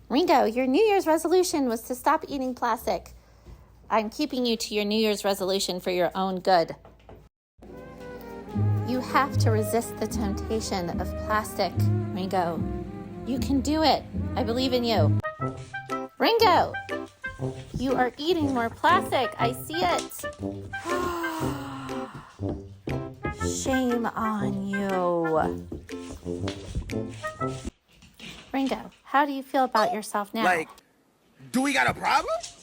Ringo, your New Year's resolution was to stop eating plastic. I'm keeping you to your New Year's resolution for your own good. You have to resist the temptation of plastic, Ringo. You can do it. I believe in you. Ringo, you are eating more plastic. I see it. Shame on you. Ringo, how do you feel about yourself now? Like, do we got a problem?